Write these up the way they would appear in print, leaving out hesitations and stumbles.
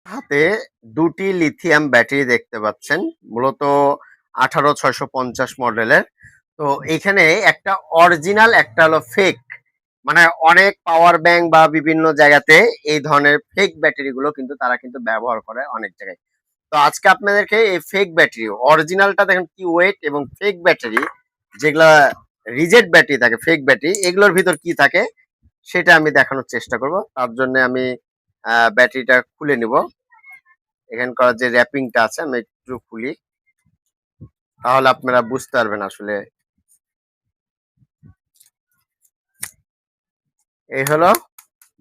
হাতে দুটি lithium battery দেখতে পাচ্ছেন, মূলত 18650 মডেলের। তো এখানে একটা অরিজিনাল, একটা হলো ফেক। মানে অনেক পাওয়ার ব্যাংক বা বিভিন্ন জায়গাতে এই ধরনের ফেক ব্যাটারি গুলো কিন্তু তারা কিন্তু ব্যবহার করে অনেক জায়গায়। তো আজকে আপনাদেরকে এই ফেক ব্যাটারি, অরিজিনালটা দেখেন কি ওয়েট, এবং ফেক ব্যাটারি যেগুলা রিজেক্ট ব্যাটারি থাকে, ফেক ব্যাটারি, এগুলোর ভিতর কি থাকে সেটা আমি দেখানোর চেষ্টা করব। তার জন্য আমি ব্যাটারিটা খুলে নিব। এখানকার যে র্যাপিংটা আছে আমি একটু খুলি, তাহলে আপনারা বুঝতে পারবেন আসলে। এই হলো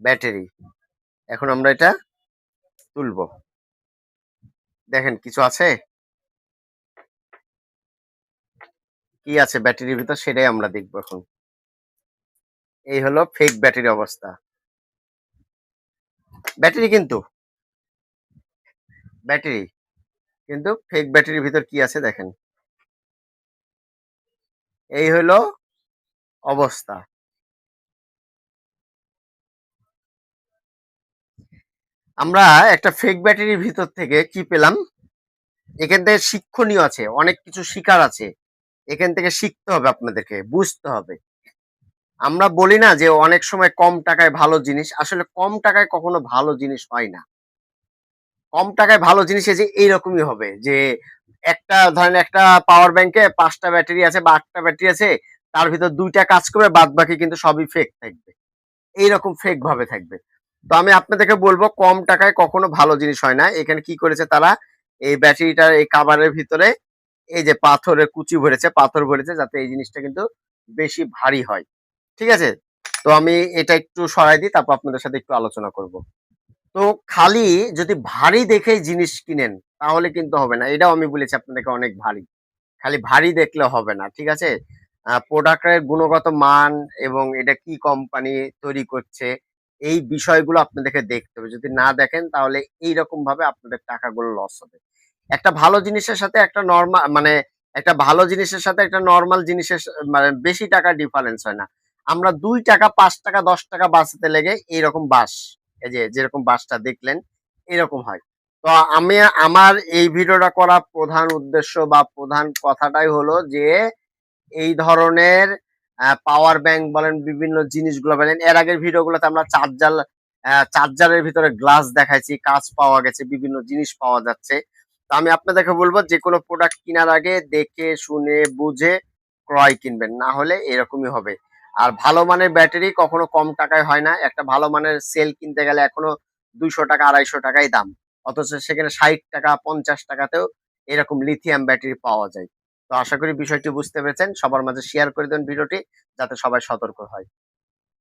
ব্যাটারি। এখন আমরা এটা তুলবো। দেখেন কিছু আছে, কি আছে ব্যাটারির ভিতর সেটাই আমরা দেখবো এখন। এই হলো ফেক ব্যাটারি অবস্থা। ব্যাটারি কিন্তু ব্যাটারি কিন্তু ফেক ব্যাটারির ভিতর কি আছে দেখেন। এই হলো অবস্থা। আমরা একটা ফেক ব্যাটারির ভিতর থেকে কি পেলাম, এখান থেকে শিক্ষণীয় আছে, অনেক কিছু শিকার আছে। এখান থেকে শিখতে হবে, আপনাদেরকে বুঝতে হবে। আমরা বলি না যে অনেক সময় কম টাকায় ভালো জিনিস, আসলে কম টাকায় কখনো ভালো জিনিস হয় না। কম টাকায় ভালো জিনিস এই যে এইরকমই হবে যে একটা ধরেন একটা পাওয়ার ব্যাংকে ৫টা ব্যাটারি আছে বা ৮টা ব্যাটারি আছে, তার ভিতর ২টা কাজ করবে, বাদ বাকি কিন্তু সবই ফেক থাকবে। এইরকম ফেক ভাবে থাকবে। তো আমি আপনাদেরকে বলবো কম টাকায় কখনো ভালো জিনিস হয় না। এখানে কি করেছে তারা, এই ব্যাটারিটার এই কাভারের ভিতরে এই যে পাথরের কুচি ভরেছে, পাথর ভরেছে, যাতে এই জিনিসটা কিন্তু বেশি ভারী হয়। ঠিক আছে? তো আমি এটা একটু সরাই দিই, তারপর আপনাদের সাথে একটু আলোচনা করব। তো খালি যদি ভারী দেখেই জিনিস কিনেন তাহলে কিন্তু হবে না। এটাও আমি বলেছি আপনাদেরকে অনেক ভারী। খালি ভারী দেখলে হবে না। ঠিক আছে? প্রোডাক্টের গুণগত মান এবং এটা কি কোম্পানি তৈরি করছে, এই বিষয়গুলো আপনাদেরকে দেখতে হবে। যদি না দেখেন তাহলে এইরকম ভাবে আপনাদের টাকাগুলো লস হবে। একটা ভালো জিনিসের সাথে একটা মানে একটা ভালো জিনিসের সাথে একটা নরমাল জিনিসের মানে বেশি টাকা ডিফারেন্স হয় না। আমরা ৳২, ৳৫, ৳১০ বাঁচাতে লেগে এইরকম বাস, এই যে যেরকম বাসটা দেখলেন এরকম হয়। তো আমি আমার এই ভিডিওটা করার প্রধান উদ্দেশ্য বা প্রধান কথাটাই হলো যে এই ধরনের পাওয়ার ব্যাংক বলেন, বিভিন্ন জিনিসগুলো বলেন, এর আগের ভিডিওগুলোতে আমরা চার্জারের ভিতরে গ্লাস দেখাইছি, কাঁচ পাওয়া গেছে, বিভিন্ন জিনিস পাওয়া যাচ্ছে। তো আমি আপনাদেরকে বলবো যেকোনো প্রোডাক্ট কিনার আগে দেখে শুনে বুঝে ক্রয় কিনবেন, না হলে এরকমই হবে। আর ভালো মানের ব্যাটারি কখনো কম টাকায় হয় না। একটা ভালো মানের সেল কিনতে গেলে এখনো ৳২০০ ৳২৫০ দাম, অথচ সেখানে ৳৬০ ৳৫০ এরকম লিথিয়াম ব্যাটারি পাওয়া যায়। তো আশা করি বিষয়টি বুঝতে পেরেছেন। সবার মাঝে শেয়ার করে দেন ভিডিওটি, যাতে সবাই সতর্ক হয়।